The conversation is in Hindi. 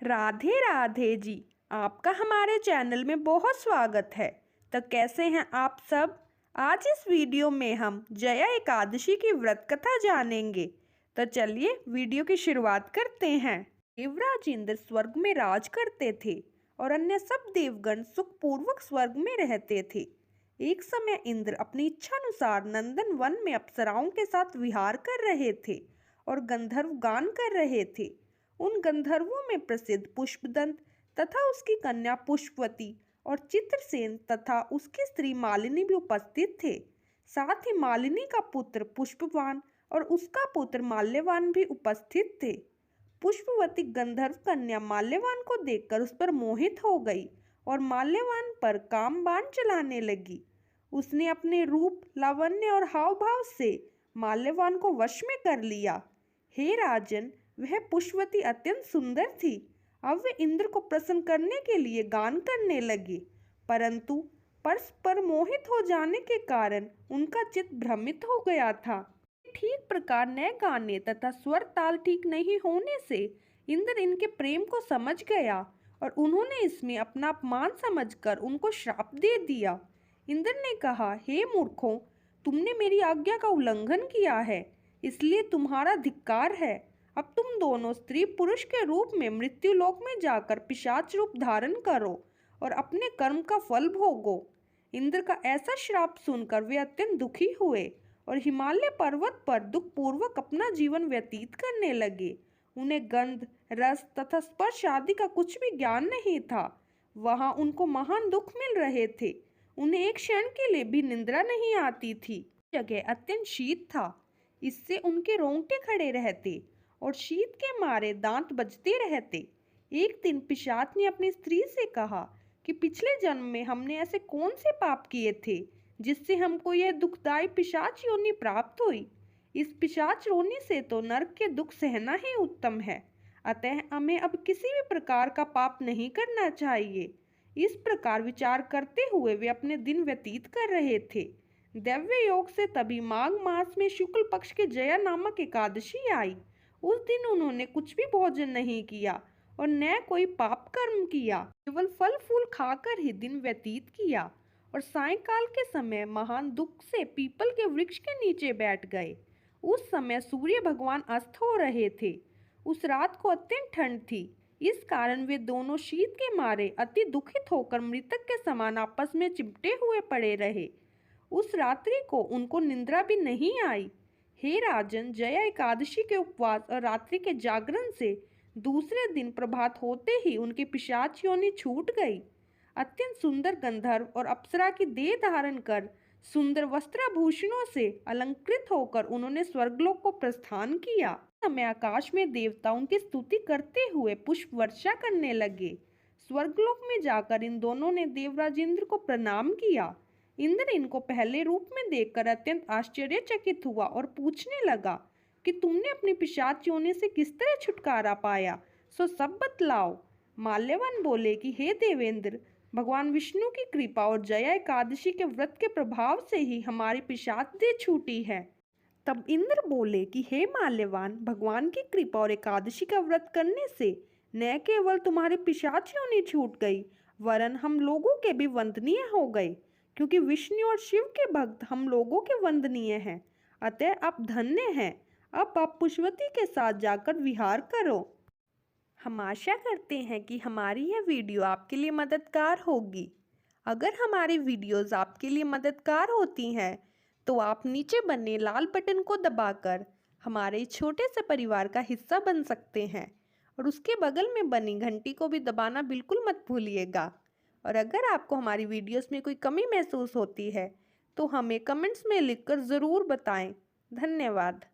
राधे राधे जी। आपका हमारे चैनल में बहुत स्वागत है। तो कैसे हैं आप सब। आज इस वीडियो में हम जया एकादशी की व्रत कथा जानेंगे। तो चलिए वीडियो की शुरुआत करते हैं। देवराज इंद्र स्वर्ग में राज करते थे और अन्य सब देवगण सुखपूर्वक स्वर्ग में रहते थे। एक समय इंद्र अपनी इच्छानुसार नंदन वन में अप्सराओं के साथ विहार कर रहे थे और गंधर्व गान कर रहे थे। उन गंधर्वों में प्रसिद्ध पुष्पदंत तथा उसकी कन्या पुष्पवती और चित्रसेन तथा उसकी स्त्री मालिनी भी उपस्थित थे। साथ ही मालिनी का पुत्र पुष्पवान और उसका पुत्र माल्यवान भी उपस्थित थे। पुष्पवती गंधर्व कन्या माल्यवान को देखकर उस पर मोहित हो गई और माल्यवान पर काम बाण चलाने लगी। उसने अपने रूप, लावण्य और हाव भाव से माल्यवान को वश में कर लिया। हे राजन, वह पुष्पवती अत्यंत सुंदर थी। अब वे इंद्र को प्रसन्न करने के लिए गान करने लगे, परंतु परस्पर मोहित हो जाने के कारण उनका चित्त भ्रमित हो गया था। ठीक प्रकार न गाने तथा स्वर ताल ठीक नहीं होने से इंद्र इनके प्रेम को समझ गया और उन्होंने इसमें अपना अपमान समझकर उनको श्राप दे दिया। इंद्र ने कहा, हे मूर्खों, तुमने मेरी आज्ञा का उल्लंघन किया है, इसलिए तुम्हारा धिक्कार है। अब तुम दोनों स्त्री पुरुष के रूप में मृत्यु लोक में जाकर पिशाच रूप धारण करो और अपने कर्म का फल भोगो। इंद्र का ऐसा श्राप सुनकर वे अत्यंत दुखी हुए और हिमालय पर्वत पर दुख पूर्वक अपना जीवन व्यतीत करने लगे। उन्हें गंध, रस तथा स्पर्श आदि का कुछ भी ज्ञान नहीं था। वहां उनको महान दुख मिल रहे थे। उन्हें एक क्षण के लिए भी निद्रा नहीं आती थी। जगह अत्यंत शीत था, इससे उनके रोंगटे खड़े रहते और शीत के मारे दांत बजते रहते। एक दिन पिशाच ने अपनी स्त्री से कहा कि पिछले जन्म में हमने ऐसे कौन से पाप किए थे जिससे हमको यह दुखदायी पिशाच योनि प्राप्त हुई। इस पिशाच योनि से तो नरक के दुख सहना ही उत्तम है, अतः हमें अब किसी भी प्रकार का पाप नहीं करना चाहिए। इस प्रकार विचार करते हुए वे अपने दिन व्यतीत कर रहे थे। दैव्य योग से तभी माघ मास में शुक्ल पक्ष के जया नामक एकादशी आई। उस दिन उन्होंने कुछ भी भोजन नहीं किया और न कोई पाप कर्म किया, केवल फल फूल खाकर ही दिन व्यतीत किया और सायंकाल के समय महान दुख से पीपल के वृक्ष के नीचे बैठ गए। उस समय सूर्य भगवान अस्त हो रहे थे। उस रात को अत्यंत ठंड थी, इस कारण वे दोनों शीत के मारे अति दुखित होकर मृतक के समान आपस में चिपटे हुए पड़े रहे। उस रात्रि को उनको निंद्रा भी नहीं आई। हे राजन, जया एकादशी के उपवास और रात्रि के जागरण से दूसरे दिन प्रभात होते ही उनकी पिशाच योनि छूट गई। अत्यंत सुंदर गंधर्व और अप्सरा की देह धारण कर सुंदर वस्त्राभूषणों से अलंकृत होकर उन्होंने स्वर्गलोक को प्रस्थान किया। उस समय आकाश में देवता उनकी स्तुति करते हुए पुष्प वर्षा करने लगे। स्वर्गलोक में जाकर इन दोनों ने देवराज इंद्र को प्रणाम किया। इंद्र इनको पहले रूप में देखकर अत्यंत आश्चर्यचकित हुआ और पूछने लगा कि तुमने अपनी पिशाच योनि से किस तरह छुटकारा पाया, सो सब बतलाओ। माल्यवान बोले कि हे देवेंद्र, भगवान विष्णु की कृपा और जया एकादशी के व्रत के प्रभाव से ही हमारी पिशाच देह छूटी है। तब इंद्र बोले कि हे माल्यवान, भगवान की कृपा और एकादशी का व्रत करने से न केवल तुम्हारी पिशाच योनि छूट गई, वरन हम लोगों के भी वंदनीय हो गए, क्योंकि विष्णु और शिव के भक्त हम लोगों के वंदनीय हैं। अतः आप धन्य हैं। अब आप पुष्पवती के साथ जाकर विहार करो। हम आशा करते हैं कि हमारी यह वीडियो आपके लिए मददगार होगी। अगर हमारी वीडियोस आपके लिए मददगार होती हैं तो आप नीचे बने लाल बटन को दबाकर हमारे छोटे से परिवार का हिस्सा बन सकते हैं और उसके बगल में बनी घंटी को भी दबाना बिल्कुल मत भूलिएगा। और अगर आपको हमारी वीडियोस में कोई कमी महसूस होती है तो हमें कमेंट्स में लिखकर ज़रूर बताएं। धन्यवाद।